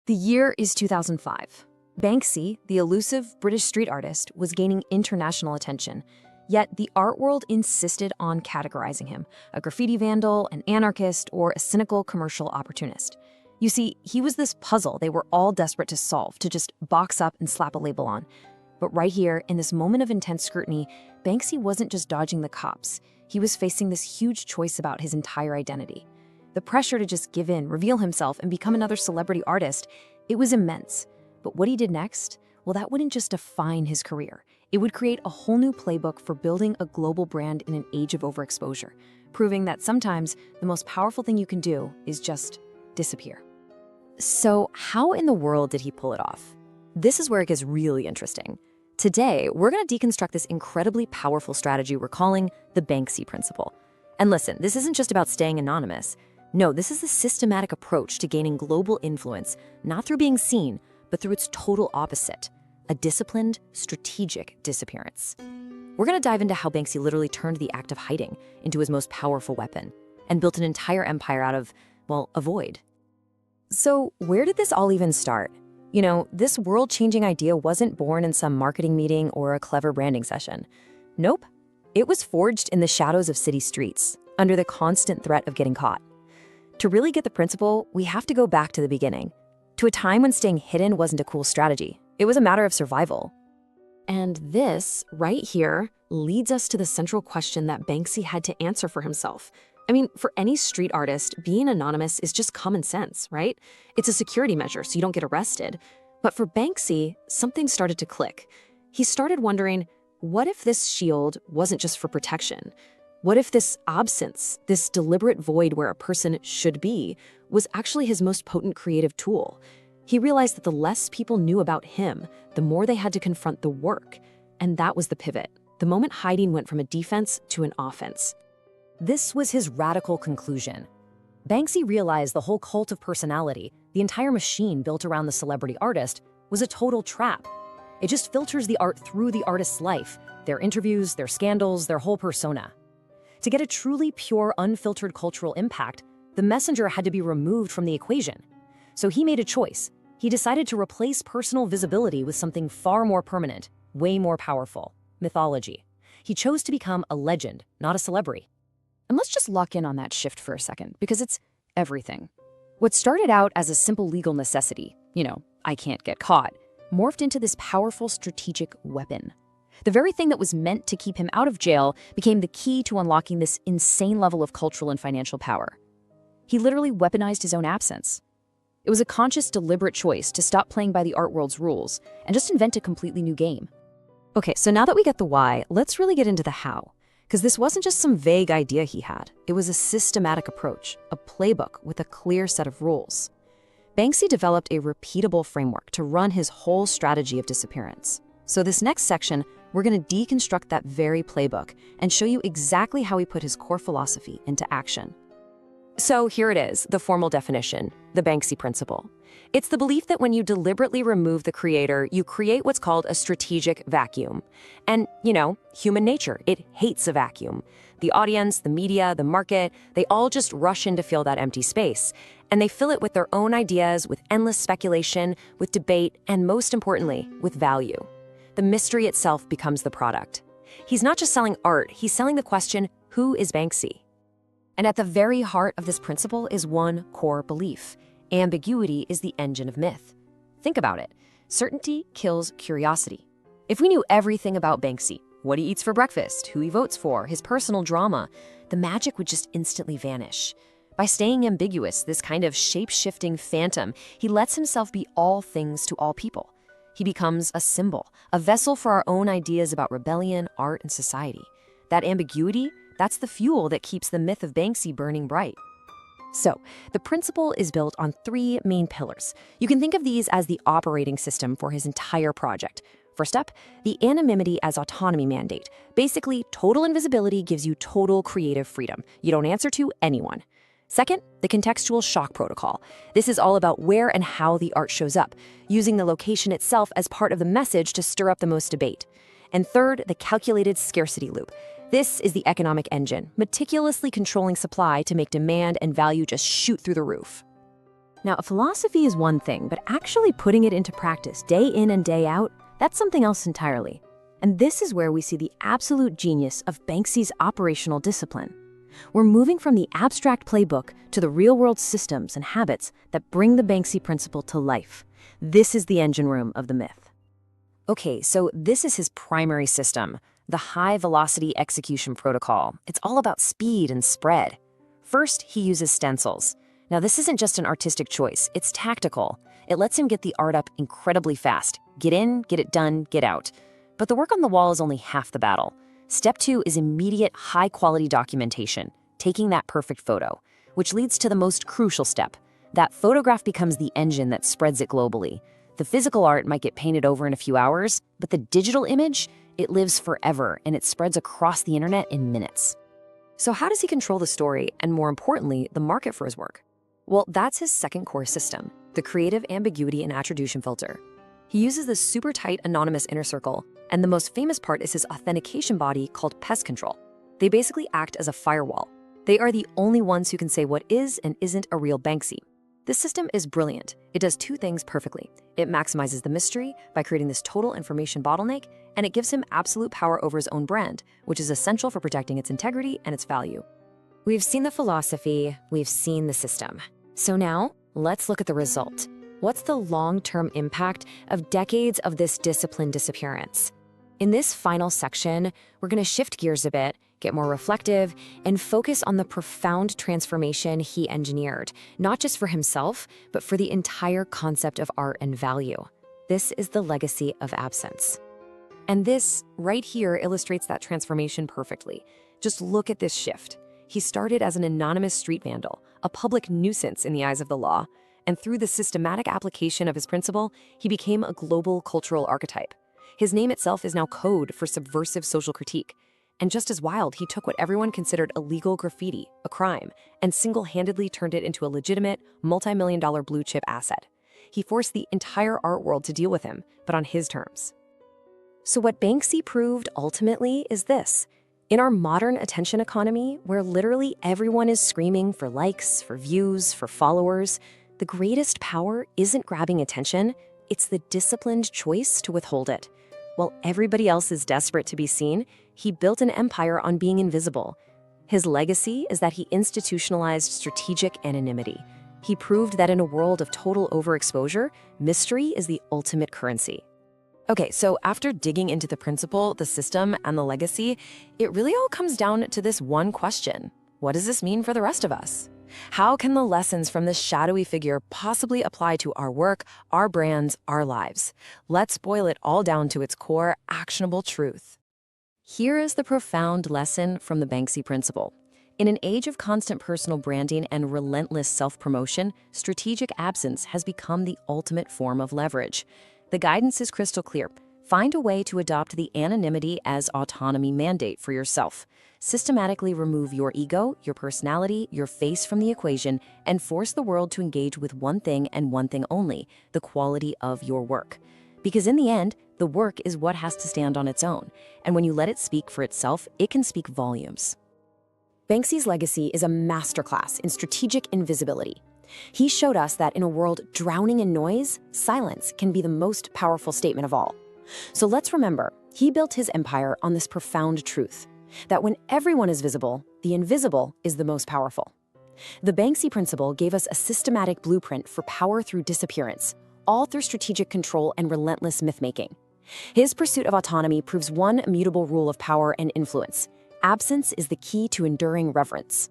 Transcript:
The year is 2005. Banksy, the elusive British street artist, was gaining international attention. Yet the art world insisted on categorizing him: a graffiti vandal, an anarchist, or a cynical commercial opportunist. You see, he was this puzzle they were all desperate to solve, to just box up and slap a label on. But right here, in this moment of intense scrutiny, Banksy wasn't just dodging the cops. He was facing this huge choice about his entire identity. The pressure to just give in, reveal himself, and become another celebrity artist, it was immense. But what he did next, well, that wouldn't just define his career. It would create a whole new playbook for building a global brand in an age of overexposure, proving that sometimes the most powerful thing you can do is just disappear. So how in the world did he pull it off? This is where it gets really interesting. Today, we're going to deconstruct this incredibly powerful strategy we're calling the Banksy Principle. And listen, this isn't just about staying anonymous. No, this is a systematic approach to gaining global influence, not through being seen, but through its total opposite: a disciplined, strategic disappearance. We're going to dive into how Banksy literally turned the act of hiding into his most powerful weapon and built an entire empire out of, well, a void. So where did this all even start? You know, this world-changing idea wasn't born in some marketing meeting or a clever branding session. Nope. It was forged in the shadows of city streets, under the constant threat of getting caught. To really get the principle, we have to go back to the beginning, to a time when staying hidden wasn't a cool strategy. It was a matter of survival. And this, right here, leads us to the central question that Banksy had to answer for himself. I mean, for any street artist, being anonymous is just common sense, right? It's a security measure so you don't get arrested. But for Banksy, something started to click. He started wondering, what if this shield wasn't just for protection? What if this absence, this deliberate void where a person should be, was actually his most potent creative tool? He realized that the less people knew about him, the more they had to confront the work. And that was the pivot. The moment hiding went from a defense to an offense. This was his radical conclusion. Banksy realized the whole cult of personality, the entire machine built around the celebrity artist, was a total trap. It just filters the art through the artist's life, their interviews, their scandals, their whole persona. To get a truly pure, unfiltered cultural impact, the messenger had to be removed from the equation. So he made a choice. He decided to replace personal visibility with something far more permanent, way more powerful: mythology. He chose to become a legend, not a celebrity. And let's just lock in on that shift for a second, because it's everything. What started out as a simple legal necessity, I can't get caught, morphed into this powerful strategic weapon. The very thing that was meant to keep him out of jail became the key to unlocking this insane level of cultural and financial power. He literally weaponized his own absence. It was a conscious, deliberate choice to stop playing by the art world's rules and just invent a completely new game. Okay, so now that we get the why, let's really get into the how. Because this wasn't just some vague idea he had. It was a systematic approach, a playbook with a clear set of rules. Banksy developed a repeatable framework to run his whole strategy of disappearance. So this next section, we're going to deconstruct that very playbook and show you exactly how he put his core philosophy into action. So here it is, the formal definition, the Banksy Principle. It's the belief that when you deliberately remove the creator, you create what's called a strategic vacuum. And, human nature, it hates a vacuum. The audience, the media, the market, they all just rush in to fill that empty space. And they fill it with their own ideas, with endless speculation, with debate, and most importantly, with value. The mystery itself becomes the product. He's not just selling art, he's selling the question, who is Banksy? And at the very heart of this principle is one core belief: ambiguity is the engine of myth. Think about it. Certainty kills curiosity. If we knew everything about Banksy, what he eats for breakfast, who he votes for, his personal drama, the magic would just instantly vanish. By staying ambiguous, this kind of shape-shifting phantom, he lets himself be all things to all people. He becomes a symbol, a vessel for our own ideas about rebellion, art, and society. That ambiguity, that's the fuel that keeps the myth of Banksy burning bright. So, the principle is built on three main pillars. You can think of these as the operating system for his entire project. First up, the Anonymity as Autonomy Mandate. Basically, total invisibility gives you total creative freedom. You don't answer to anyone. Second, the Contextual Shock Protocol. This is all about where and how the art shows up, using the location itself as part of the message to stir up the most debate. And third, the Calculated Scarcity Loop. This is the economic engine, meticulously controlling supply to make demand and value just shoot through the roof. Now, a philosophy is one thing, but actually putting it into practice day in and day out, that's something else entirely. And this is where we see the absolute genius of Banksy's operational discipline. We're moving from the abstract playbook to the real-world systems and habits that bring the Banksy Principle to life. This is the engine room of the myth. Okay, so this is his primary system, the high-velocity execution protocol. It's all about speed and spread. First, he uses stencils. Now, this isn't just an artistic choice, it's tactical. It lets him get the art up incredibly fast. Get in, get it done, get out. But the work on the wall is only half the battle. Step 2 is immediate, high-quality documentation, taking that perfect photo, which leads to the most crucial step. That photograph becomes the engine that spreads it globally. The physical art might get painted over in a few hours, but the digital image, it lives forever, and it spreads across the internet in minutes. So how does he control the story, and more importantly, the market for his work? Well, that's his second core system, the creative ambiguity and attribution filter. He uses this super tight anonymous inner circle, and the most famous part is his authentication body called pest control. They basically act as a firewall. They are the only ones who can say what is and isn't a real Banksy. This system is brilliant. It does two things perfectly. It maximizes the mystery by creating this total information bottleneck, and it gives him absolute power over his own brand, which is essential for protecting its integrity and its value. We've seen the philosophy, we've seen the system. So now, let's look at the result. What's the long-term impact of decades of this disciplined disappearance? In this final section, we're going to shift gears a bit, get more reflective, and focus on the profound transformation he engineered, not just for himself, but for the entire concept of art and value. This is the legacy of absence. And this, right here, illustrates that transformation perfectly. Just look at this shift. He started as an anonymous street vandal, a public nuisance in the eyes of the law, and through the systematic application of his principle, he became a global cultural archetype. His name itself is now code for subversive social critique. And just as wild, he took what everyone considered illegal graffiti, a crime, and single-handedly turned it into a legitimate, multi-million-dollar blue-chip asset. He forced the entire art world to deal with him, but on his terms. So what Banksy proved ultimately is this. In our modern attention economy, where literally everyone is screaming for likes, for views, for followers, the greatest power isn't grabbing attention, it's the disciplined choice to withhold it. While everybody else is desperate to be seen, he built an empire on being invisible. His legacy is that he institutionalized strategic anonymity. He proved that in a world of total overexposure, mystery is the ultimate currency. Okay, so after digging into the principle, the system, and the legacy, it really all comes down to this one question. What does this mean for the rest of us? How can the lessons from this shadowy figure possibly apply to our work, our brands, our lives? Let's boil it all down to its core, actionable truth. Here is the profound lesson from the Banksy Principle. In an age of constant personal branding and relentless self-promotion, strategic absence has become the ultimate form of leverage. The guidance is crystal clear. Find a way to adopt the anonymity as autonomy mandate for yourself. Systematically remove your ego, your personality, your face from the equation, and force the world to engage with one thing and one thing only, the quality of your work. Because in the end, the work is what has to stand on its own. And when you let it speak for itself, it can speak volumes. Banksy's legacy is a masterclass in strategic invisibility. He showed us that in a world drowning in noise, silence can be the most powerful statement of all. So let's remember, he built his empire on this profound truth, that when everyone is visible, the invisible is the most powerful. The Banksy Principle gave us a systematic blueprint for power through disappearance, all through strategic control and relentless myth-making. His pursuit of autonomy proves one immutable rule of power and influence. Absence is the key to enduring reverence.